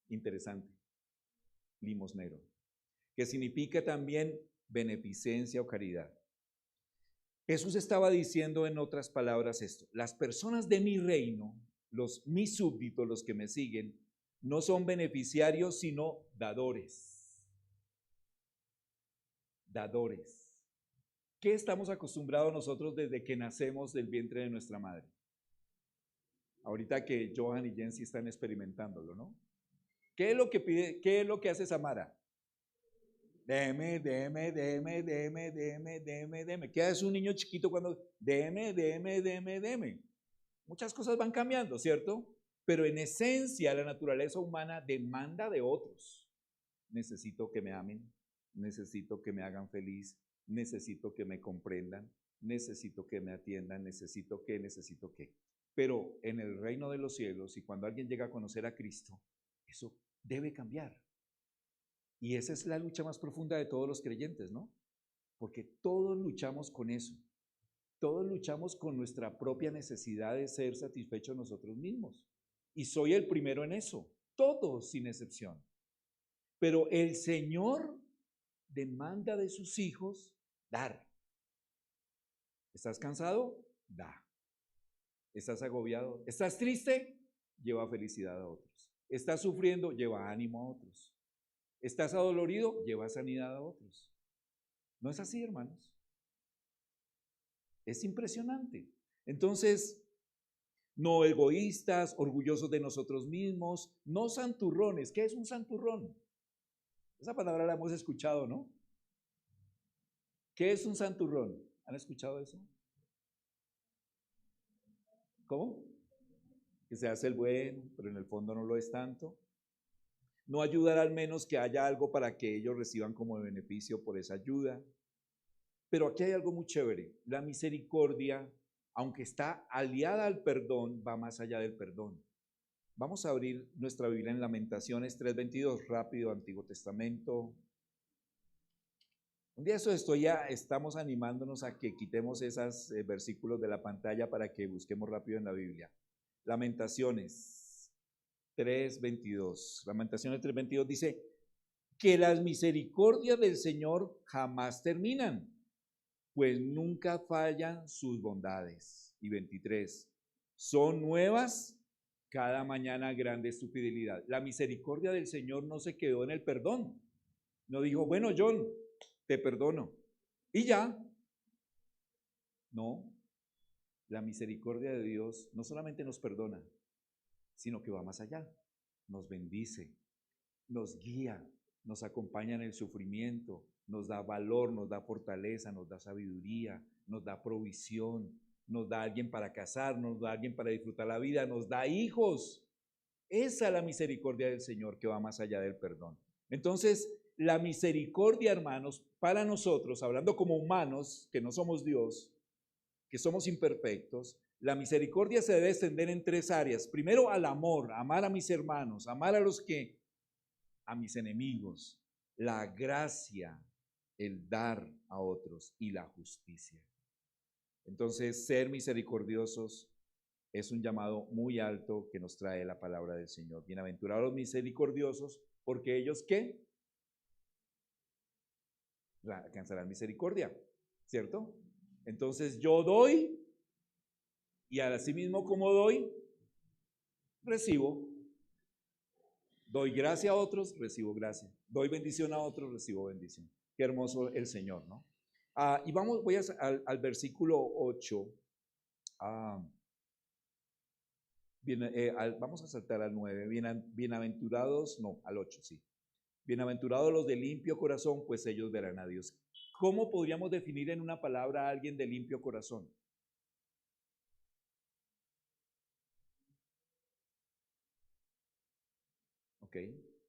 Interesante. Limosnero. Que significa también beneficencia o caridad. Jesús estaba diciendo en otras palabras esto: las personas de mi reino, mis súbditos, los que me siguen, no son beneficiarios, sino dadores. Dadores. ¿Qué estamos acostumbrados nosotros desde que nacemos del vientre de nuestra madre? Ahorita que Johan y Jensi están experimentándolo, ¿no? ¿Qué es lo que pide? ¿Qué es lo que hace Samara? Deme. ¿Qué hace un niño chiquito cuando deme? Muchas cosas van cambiando, ¿cierto? Pero en esencia la naturaleza humana demanda de otros. Necesito que me amen, necesito que me hagan feliz, necesito que me comprendan, necesito que me atiendan, necesito que. Pero en el reino de los cielos, y cuando alguien llega a conocer a Cristo, eso debe cambiar. Y esa es la lucha más profunda de todos los creyentes, ¿no? Porque todos luchamos con eso. Todos luchamos con nuestra propia necesidad de ser satisfechos nosotros mismos. Y soy el primero en eso, todos sin excepción. Pero el Señor demanda de sus hijos dar. ¿Estás cansado? Da. ¿Estás agobiado? ¿Estás triste? Lleva felicidad a otros. ¿Estás sufriendo? Lleva ánimo a otros. ¿Estás adolorido? Lleva sanidad a otros. ¿No es así, hermanos? Es impresionante. Entonces, no egoístas, orgullosos de nosotros mismos, no santurrones. ¿Qué es un santurrón? Esa palabra la hemos escuchado, ¿no? ¿Qué es un santurrón? ¿Han escuchado eso? ¿Cómo? Que se hace el bueno, pero en el fondo no lo es tanto. No ayudar al menos que haya algo para que ellos reciban como beneficio por esa ayuda. Pero aquí hay algo muy chévere. La misericordia, aunque está aliada al perdón, va más allá del perdón. Vamos a abrir nuestra Biblia en Lamentaciones 3:22, rápido, Antiguo Testamento. Un día estamos animándonos a que quitemos esos versículos de la pantalla para que busquemos rápido en la Biblia. Lamentaciones 3:22. Lamentaciones 3:22 dice que las misericordias del Señor jamás terminan, pues nunca fallan sus bondades. Y 23, son nuevas cada mañana, grande es tu fidelidad. La misericordia del Señor no se quedó en el perdón. No dijo, bueno, John, te perdono. Y ya. No, la misericordia de Dios no solamente nos perdona, sino que va más allá. Nos bendice, nos guía, nos acompaña en el sufrimiento, nos da valor, nos da fortaleza, nos da sabiduría, nos da provisión, nos da alguien para casarnos, nos da alguien para disfrutar la vida, nos da hijos. Esa es la misericordia del Señor que va más allá del perdón. Entonces, la misericordia, hermanos, para nosotros, hablando como humanos, que no somos Dios, que somos imperfectos, la misericordia se debe extender en tres áreas. Primero, al amor, amar a mis hermanos, amar a mis enemigos, la gracia, el dar a otros y la justicia. Entonces, ser misericordiosos es un llamado muy alto que nos trae la palabra del Señor. Bienaventurados los misericordiosos, porque ellos, ¿qué? Alcanzarán misericordia, ¿cierto? Entonces yo doy y así mismo como doy, recibo. Doy gracia a otros, recibo gracia. Doy bendición a otros, recibo bendición. Qué hermoso el Señor, ¿no? Y voy al versículo 8. Vamos a saltar al 9. Bienaventurados, no, al 8, sí. Bienaventurados los de limpio corazón, pues ellos verán a Dios. ¿Cómo podríamos definir en una palabra a alguien de limpio corazón? ¿Ok?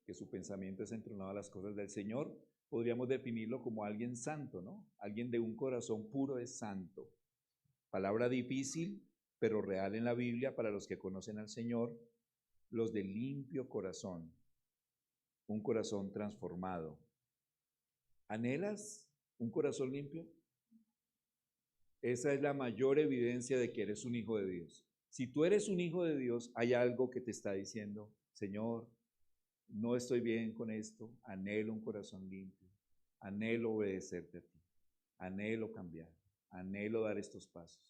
Que su pensamiento es entronado a las cosas del Señor. Podríamos definirlo como alguien santo, ¿no? Alguien de un corazón puro es santo. Palabra difícil, pero real en la Biblia para los que conocen al Señor. Los de limpio corazón, un corazón transformado. ¿Anhelas un corazón limpio? Esa es la mayor evidencia de que eres un hijo de Dios. Si tú eres un hijo de Dios, hay algo que te está diciendo, Señor, no estoy bien con esto, anhelo un corazón limpio, anhelo obedecerte a ti, anhelo cambiar, anhelo dar estos pasos.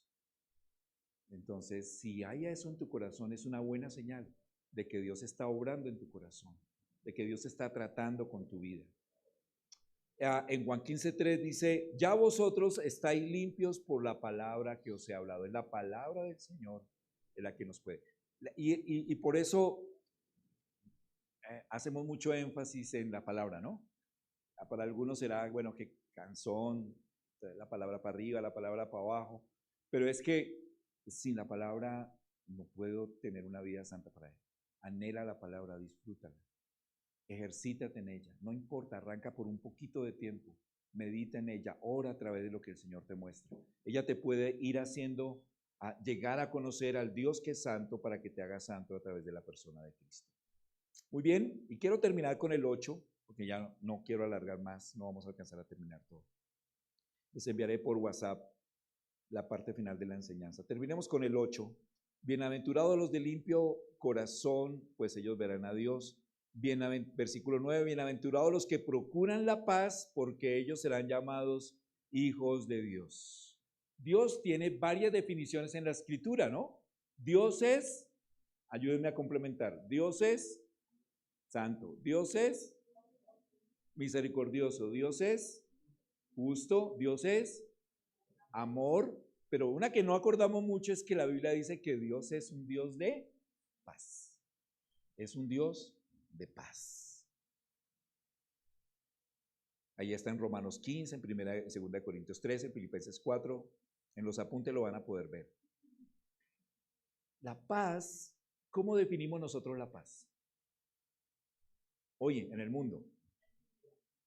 Entonces, si hay eso en tu corazón, es una buena señal de que Dios está obrando en tu corazón, de que Dios está tratando con tu vida. En Juan 15:3 dice, ya vosotros estáis limpios por la palabra que os he hablado. Es la palabra del Señor es la que nos puede. Y por eso hacemos mucho énfasis en la palabra, ¿no? Para algunos será, bueno, que cansón, la palabra para arriba, la palabra para abajo, pero es que sin la palabra no puedo tener una vida santa para Él. Anhela la palabra, disfrútala. Ejercítate en ella, no importa, arranca por un poquito de tiempo, medita en ella, ora a través de lo que el Señor te muestra. Ella te puede ir haciendo, llegar a conocer al Dios que es santo para que te haga santo a través de la persona de Cristo. Muy bien, y quiero terminar con el 8, porque ya no quiero alargar más, no vamos a alcanzar a terminar todo. Les enviaré por WhatsApp la parte final de la enseñanza. Terminemos con el 8. Bienaventurados los de limpio corazón, pues ellos verán a Dios. Versículo 9, bienaventurados los que procuran la paz, porque ellos serán llamados hijos de Dios. Dios tiene varias definiciones en la escritura, ¿no? Dios es, ayúdenme a complementar, Dios es santo, Dios es misericordioso, Dios es justo, Dios es amor, pero una que no acordamos mucho es que la Biblia dice que Dios es un Dios de paz. Es un Dios de paz. Ahí está en Romanos 15, en 1 y 2 Corintios 13, en Filipenses 4, en los apuntes lo van a poder ver. La paz, ¿cómo definimos nosotros la paz? Oye, en el mundo,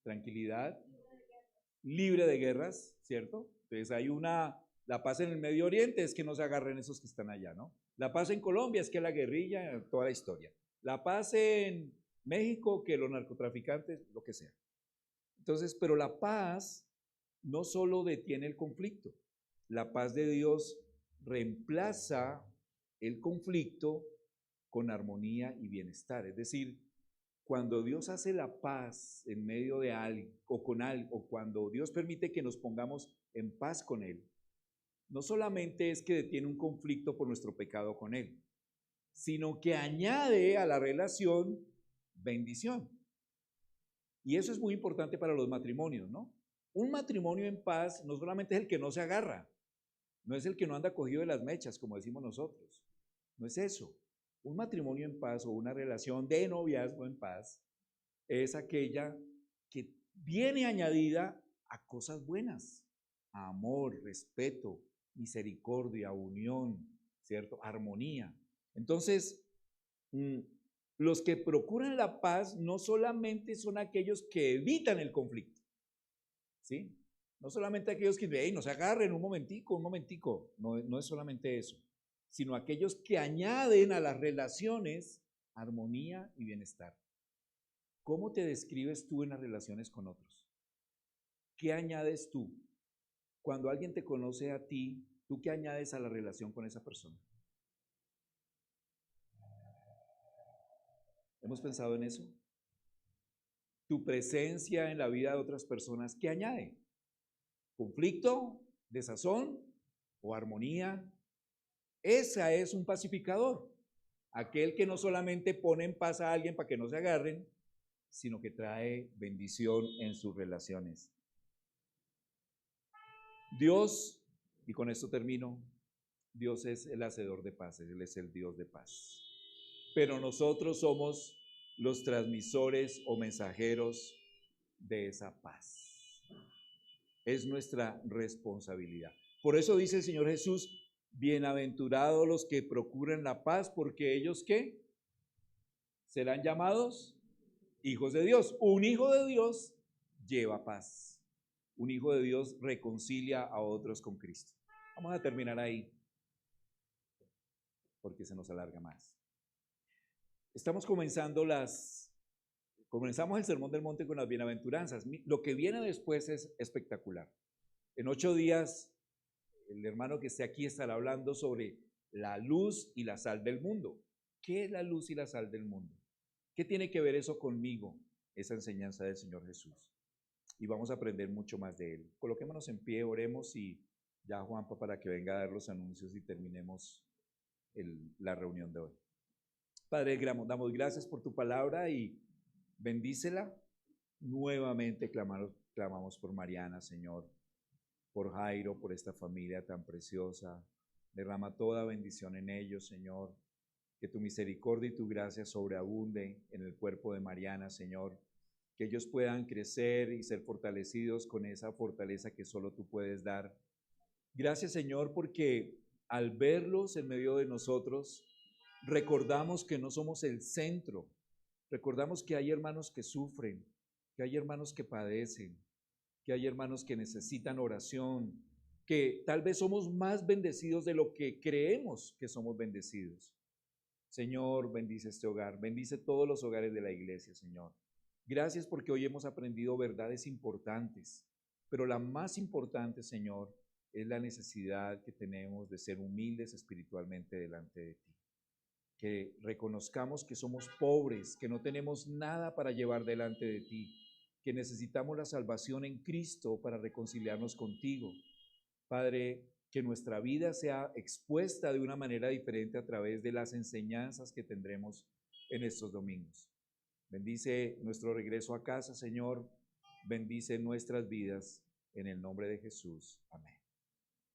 tranquilidad, libre de guerras, ¿cierto? Entonces hay la paz en el Medio Oriente es que no se agarren esos que están allá, ¿no? La paz en Colombia es que la guerrilla, toda la historia. La paz en México, que los narcotraficantes, lo que sea. Entonces, pero la paz no solo detiene el conflicto, la paz de Dios reemplaza el conflicto con armonía y bienestar. Es decir, cuando Dios hace la paz en medio de algo o con algo, o cuando Dios permite que nos pongamos en paz con Él, no solamente es que detiene un conflicto por nuestro pecado con Él, sino que añade a la relación bendición. Y eso es muy importante para los matrimonios, ¿no? Un matrimonio en paz no solamente es el que no se agarra, no es el que no anda cogido de las mechas, como decimos nosotros. No es eso. Un matrimonio en paz o una relación de noviazgo en paz es aquella que viene añadida a cosas buenas, a amor, respeto, misericordia, unión, ¿cierto? Armonía. Entonces, los que procuran la paz no solamente son aquellos que evitan el conflicto, ¿sí? No solamente aquellos que, hey, no se agarren un momentico, no es solamente eso, sino aquellos que añaden a las relaciones armonía y bienestar. ¿Cómo te describes tú en las relaciones con otros? ¿Qué añades tú? Cuando alguien te conoce a ti, ¿tú qué añades a la relación con esa persona? ¿Hemos pensado en eso? Tu presencia en la vida de otras personas, ¿qué añade? ¿Conflicto, desazón o armonía? Esa es un pacificador. Aquel que no solamente pone en paz a alguien para que no se agarren, sino que trae bendición en sus relaciones. Dios, y con esto termino, Dios es el hacedor de paz, Él es el Dios de paz. Pero nosotros somos los transmisores o mensajeros de esa paz. Es nuestra responsabilidad. Por eso dice el Señor Jesús, bienaventurados los que procuran la paz, porque ellos ¿qué? Serán llamados hijos de Dios. Un hijo de Dios lleva paz. Un hijo de Dios reconcilia a otros con Cristo. Vamos a terminar ahí, porque se nos alarga más. Comenzamos el Sermón del Monte con las bienaventuranzas. Lo que viene después es espectacular. En 8 días, el hermano que esté aquí estará hablando sobre la luz y la sal del mundo. ¿Qué es la luz y la sal del mundo? ¿Qué tiene que ver eso conmigo? Esa enseñanza del Señor Jesús. Y vamos a aprender mucho más de Él. Coloquémonos en pie, oremos y ya Juanpa para que venga a dar los anuncios y terminemos la reunión de hoy. Padre, damos gracias por tu palabra y bendícela. Nuevamente clamamos por Mariana, Señor, por Jairo, por esta familia tan preciosa. Derrama toda bendición en ellos, Señor. Que tu misericordia y tu gracia sobreabunde en el cuerpo de Mariana, Señor. Que ellos puedan crecer y ser fortalecidos con esa fortaleza que solo tú puedes dar. Gracias, Señor, porque al verlos en medio de nosotros, recordamos que no somos el centro. Recordamos que hay hermanos que sufren, que hay hermanos que padecen, que hay hermanos que necesitan oración, que tal vez somos más bendecidos de lo que creemos que somos bendecidos. Señor, bendice este hogar, bendice todos los hogares de la iglesia, Señor. Gracias porque hoy hemos aprendido verdades importantes, pero la más importante, Señor, es la necesidad que tenemos de ser humildes espiritualmente delante de ti. Que reconozcamos que somos pobres, que no tenemos nada para llevar delante de ti, que necesitamos la salvación en Cristo para reconciliarnos contigo. Padre, que nuestra vida sea expuesta de una manera diferente a través de las enseñanzas que tendremos en estos domingos. Bendice nuestro regreso a casa, Señor. Bendice nuestras vidas en el nombre de Jesús. Amén.